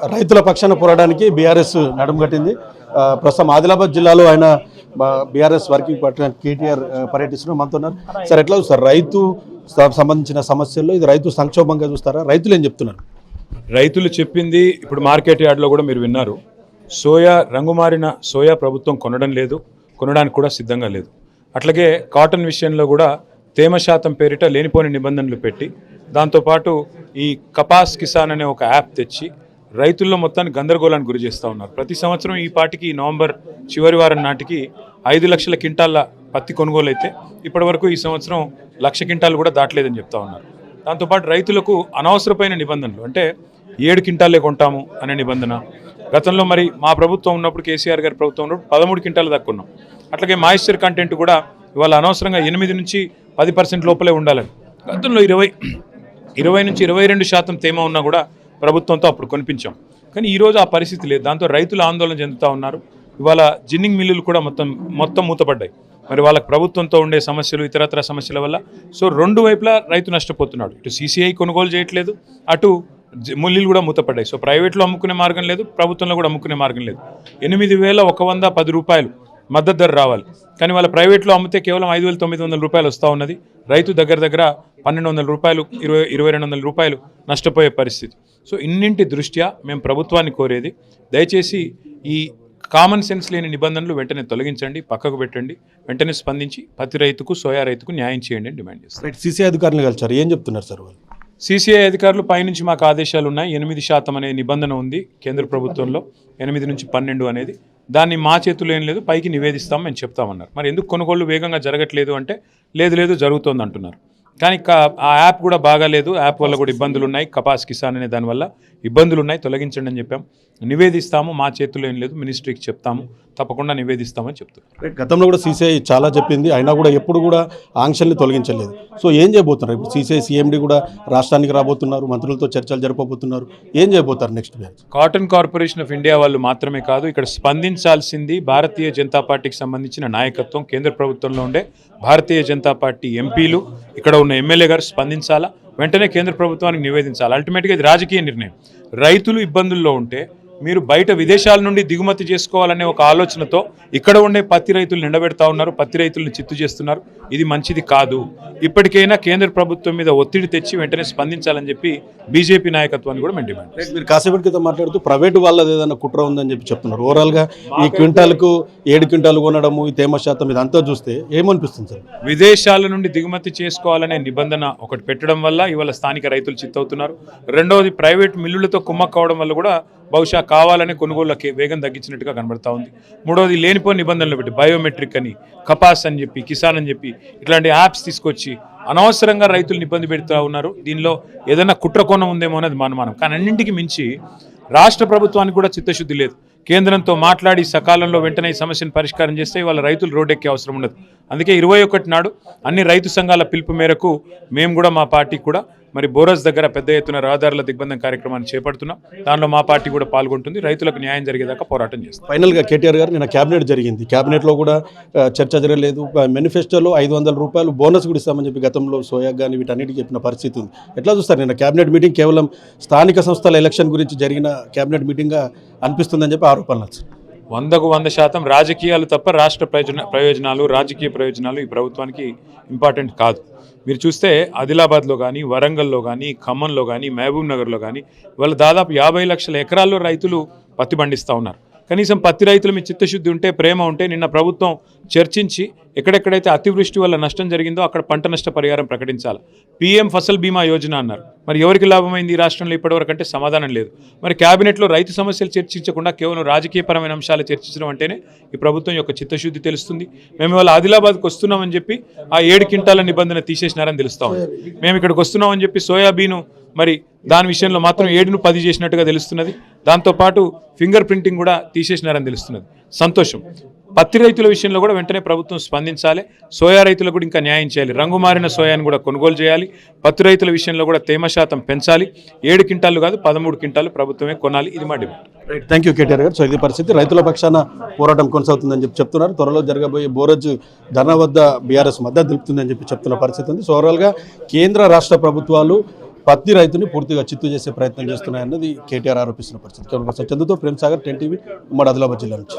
రైతుల పక్షాన పోరాడానికి బీఆర్ఎస్ నడుము కట్టింది. ప్రస్తుతం ఆదిలాబాద్ జిల్లాలో ఆయన బీఆర్ఎస్ వర్కింగ్ పార్టీ కేటీఆర్ పర్యటిస్తున్నారు. మనతో ఉన్నారు. సార్, ఎట్లా చూస్తారు రైతు సంబంధించిన సమస్యల్లో? ఇది రైతు సంక్షోభంగా చూస్తారా? రైతులు ఏం చెప్తున్నారు? రైతులు చెప్పింది ఇప్పుడు మార్కెట్ యార్డ్లో కూడా మీరు విన్నారు. రంగుమారిన సోయా ప్రభుత్వం కొనడం లేదు, కొనడానికి కూడా సిద్ధంగా లేదు. అట్లాగే కాటన్ విషయంలో కూడా తేమ శాతం పేరిట లేనిపోని నిబంధనలు పెట్టి, దాంతోపాటు ఈ కపాస్ కిసాన్ అనే ఒక యాప్ తెచ్చి రైతుల్లో మొత్తాన్ని గందరగోళానికి గురి చేస్తూ ఉన్నారు. ప్రతి సంవత్సరం ఈ పాటికి నవంబర్ చివరి వారం నాటికి 5 లక్షల క్వింటాల పత్తి కొనుగోలు అయితే ఇప్పటి వరకు ఈ సంవత్సరం 1,00,000 క్వింటాలు కూడా దాటలేదని చెప్తా ఉన్నారు. దాంతోపాటు రైతులకు అనవసరమైన నిబంధనలు, అంటే 7 క్వింటాలే కొంటాము అనే నిబంధన. గతంలో మరి మా ప్రభుత్వం ఉన్నప్పుడు, కేసీఆర్ గారి ప్రభుత్వం ఉన్నప్పుడు 13 క్వింటాలు దాకా కొన్నాం. అట్లాగే మాయిశ్చర్ కంటెంట్ కూడా ఇవాళ అనవసరంగా 8 నుంచి 10% లోపలే ఉండాలని, గతంలో 20 నుంచి 22% తేమ ఉన్నా కూడా ప్రభుత్వంతో అప్పుడు కొనిపించాం. కానీ ఈరోజు ఆ పరిస్థితి లేదు. దాంతో రైతులు ఆందోళన చెందుతూ ఉన్నారు. ఇవాళ జిన్నింగ్ మిల్లులు కూడా మొత్తం మూతపడ్డాయి. మరి వాళ్ళకి ప్రభుత్వంతో ఉండే సమస్యలు, ఇతరత్ర సమస్యల వల్ల రెండు వైపులా రైతు నష్టపోతున్నాడు. ఇటు CCI కొనుగోలు చేయట్లేదు, అటు మిల్లులు కూడా మూతపడ్డాయి. ప్రైవేట్లో అమ్ముకునే మార్గం లేదు, ప్రభుత్వంలో కూడా అమ్ముకునే మార్గం లేదు. 8,110 రూపాయలు మద్దతు ధర రావాలి, కానీ వాళ్ళ ప్రైవేట్లో అమ్మితే కేవలం 5,900 రూపాయలు వస్తూ ఉన్నది. రైతు దగ్గర 1,200 రూపాయలు, 2,200 రూపాయలు నష్టపోయే పరిస్థితి. ఇన్నింటి దృష్ట్యా మేము ప్రభుత్వాన్ని కోరేది, దయచేసి ఈ కామన్ సెన్స్ లేని నిబంధనలు వెంటనే తొలగించండి, పక్కకు పెట్టండి, వెంటనే స్పందించి పత్తి రైతుకు, సోయా రైతుకు న్యాయం చేయండి అని డిమాండ్ చేస్తారు. CCI అధికారులు కలిసారు, ఏం చెప్తున్నారు సార్ వాళ్ళు? CCI అధికారులు పైనుంచి మాకు ఆదేశాలు ఉన్నాయి. 8% అనే నిబంధన ఉంది కేంద్ర ప్రభుత్వంలో, 8 నుంచి 12 అనేది. దాన్ని మా చేతుల్లో ఏం లేదు, పైకి నివేదిస్తాం మేము చెప్తామన్నారు. మరి ఎందుకు కొనుగోళ్లు వేగంగా జరగట్లేదు అంటే, లేదు జరుగుతోంది అంటున్నారు. కానీ ఆ యాప్ కూడా బాగాలేదు, యాప్ వల్ల కూడా ఇబ్బందులు ఉన్నాయి. కపాస్ కిసాన్ అనే దానివల్ల ఇబ్బందులు ఉన్నాయి, తొలగించండి అని చెప్పాం. నివేదిస్తాము, మా చేతుల్లో ఏం లేదు, మినిస్ట్రీకి చెప్తాము, తప్పకుండా నివేదిస్తామని చెప్తున్నారు. గతంలో కూడా CCI చాలా చెప్పింది, అయినా కూడా ఎప్పుడు కూడా ఆంక్షల్ని తొలగించలేదు. ఏం చేయబోతున్నారు ఇప్పుడు? CCI CMD కూడా రాష్ట్రానికి రాబోతున్నారు, మంత్రులతో చర్చలు జరపబోతున్నారు. ఏం చేయబోతారు next? Cotton corporation of India వాళ్ళు మాత్రమే కాదు, ఇక్కడ స్పందించాల్సింది భారతీయ జనతా పార్టీకి సంబంధించిన నాయకత్వం, కేంద్ర ప్రభుత్వంలో ఉండే భారతీయ జనతా పార్టీ ఎంపీలు, ఇక్కడ ఉన్న ఎమ్మెల్యే గారు స్పందించాలా, వెంటనే కేంద్ర ప్రభుత్వానికి నివేదించాలి. అల్టిమేట్గా ఇది రాజకీయ నిర్ణయం. రైతులు ఇబ్బందుల్లో ఉంటే మీరు బయట విదేశాల నుండి దిగుమతి చేసుకోవాలనే ఒక ఆలోచనతో ఇక్కడ ఉండే పత్తి రైతులు నిండబెడతా ఉన్నారు, పత్తి రైతులను చిత్తు చేస్తున్నారు. ఇది మంచిది కాదు. ఇప్పటికైనా కేంద్ర ప్రభుత్వం మీద ఒత్తిడి తెచ్చి వెంటనే స్పందించాలని చెప్పి బీజేపీ నాయకత్వాన్ని కూడా మేము డిమాండ్ చేస్తాం. మీరు కాసేపటి క్రితం మాట్లాడుతూ ప్రైవేటు వాళ్ళది ఏదైనా కుట్ర ఉందని చెప్పి చెప్తున్నారు. ఓవరాల్గా ఈ క్వింటాలకు 7 క్వింటాలు కొనడము, ఈ తేమ శాతం ఇదంతా చూస్తే ఏమనిపిస్తుంది సార్? విదేశాల నుండి దిగుమతి చేసుకోవాలనే నిబంధన ఒకటి పెట్టడం వల్ల ఇవాళ స్థానిక రైతులు చిత్తవుతున్నారు. రెండవది, ప్రైవేట్ మిల్లులతో కుమ్మక్కవడం వల్ల కూడా బహుశా కావాలనే కొనుగోళ్ళకి వేగం తగ్గించినట్టుగా కనబడతా ఉంది. మూడవది, లేనిపోని నిబంధనలు పెట్టి బయోమెట్రిక్ అని, కపాస్ అని చెప్పి, కిసాన్ అని చెప్పి ఇట్లాంటి యాప్స్ తీసుకొచ్చి అనవసరంగా రైతులను ఇబ్బంది పెడుతూ ఉన్నారు. దీనిలో ఏదైనా కుట్ర కోణం ఉందేమో అనేది అనుమానం. కానీ అన్నింటికి మించి రాష్ట్ర ప్రభుత్వానికి కూడా చిత్తశుద్ధి లేదు. కేంద్రంతో మాట్లాడి సకాలంలో వెంటనే ఈ సమస్యను పరిష్కారం చేస్తే ఇవాళ రైతులు రోడ్డెక్కే అవసరం ఉండదు. అందుకే 21 నాడు అన్ని రైతు సంఘాల పిలుపు మేరకు మేము కూడా, మా పార్టీ కూడా మరి బోరస్ దగ్గర పెద్ద ఎత్తున రహదారుల దిగ్బంధం కార్యక్రమాన్ని చేపడుతున్నాం. దానిలో మా పార్టీ కూడా పాల్గొంటుంది. రైతులకు న్యాయం జరిగేదాకా పోరాటం చేస్తాం. ఫైనల్గా కేటీఆర్ గారు నిన్న క్యాబినెట్ జరిగింది, క్యాబినెట్లో కూడా చర్చ జరగలేదు. మేనిఫెస్టోలో 500 రూపాయలు బోనస్ కూడా ఇస్తామని చెప్పి గతంలో సోయా కానీ వీటన్నిటికీ చెప్పిన పరిస్థితి ఉంది. ఎట్లా చూస్తారు? నిన్న క్యాబినెట్ మీటింగ్ కేవలం స్థానిక సంస్థల ఎలక్షన్ గురించి జరిగిన క్యాబినెట్ మీటింగ్గా అనిపిస్తుందని చెప్పి ఆరోపణలు. 100% రాజకీయాలు తప్ప రాష్ట్ర ప్రయోజనాలు, రాజకీయ ప్రయోజనాలు ఈ ప్రభుత్వానికి ఇంపార్టెంట్ కాదు. మీరు చూస్తే ఆదిలాబాద్లో కానీ, వరంగల్లో కానీ, ఖమ్మంలో కానీ, మహబూబ్ నగర్లో కానీ వాళ్ళు దాదాపు 50 లక్షల ఎకరాల్లో రైతులు పత్తి పండిస్తూ ఉన్నారు. కనీసం పత్తి రైతుల మీ చిత్తశుద్ధి ఉంటే, ప్రేమ ఉంటే నిన్న ప్రభుత్వం చర్చించి ఎక్కడెక్కడైతే అతివృష్టి వల్ల నష్టం జరిగిందో అక్కడ పంట నష్ట పరిహారం ప్రకటించాలి. PM ఫసల్ బీమా యోజన అన్నారు. మరి ఎవరికి లాభమైంది ఈ రాష్ట్రంలో ఇప్పటివరకు అంటే సమాధానం లేదు. మరి క్యాబినెట్లో రైతు సమస్యలు చర్చించకుండా కేవలం రాజకీయపరమైన అంశాలు చర్చించడం అంటేనే ఈ ప్రభుత్వం యొక్క చిత్తశుద్ధి తెలుస్తుంది. మేము ఇవాళ ఆదిలాబాద్కి వస్తున్నామని చెప్పి ఆ 7 క్వింటాల నిబంధన తీసేసినారని తెలుస్తా ఉంది. మేము ఇక్కడికి వస్తున్నామని చెప్పి సోయాబీను మరి దాని విషయంలో మాత్రం 7ను 10 చేసినట్టుగా తెలుస్తున్నది. దాంతోపాటు ఫింగర్ ప్రింటింగ్ కూడా తీసేసినారని తెలుస్తున్నది. సంతోషం. పత్తి రైతుల విషయంలో కూడా వెంటనే ప్రభుత్వం స్పందించాలి. సోయా రైతులకు కూడా ఇంకా న్యాయం చేయాలి. రంగుమారిన సోయాను కూడా కొనుగోలు చేయాలి. పత్తి రైతుల విషయంలో కూడా తేమ శాతం పెంచాలి. 7 క్వింటాలు కాదు, 13 క్వింటాలు ప్రభుత్వమే కొనాలి. ఇది మా డిమాండ్. థ్యాంక్ యూ కేటీఆర్ గారు. ఇది పరిస్థితి. రైతుల పక్షాన పోరాటం కొనసాగుతుందని చెప్తున్నారు. త్వరలో జరగబోయే బోరజ్ ధర్నా వద్ద BRS మద్దతు తెలుపుతుందని చెప్తున్న పరిస్థితి ఉంది. ఓవరాల్గా కేంద్ర రాష్ట్ర ప్రభుత్వాలు పత్తి రైతుని పూర్తిగా చిత్తు చేసే ప్రయత్నం చేస్తున్నాయన్నది కేటీఆర్ ఆరోపిస్తున్న పరిస్థితి. చందుతో ప్రేమ్ సాగర్, 10 టీవీ, ఉమ్మడి ఆదిలాబాద్ జిల్లా నుంచి.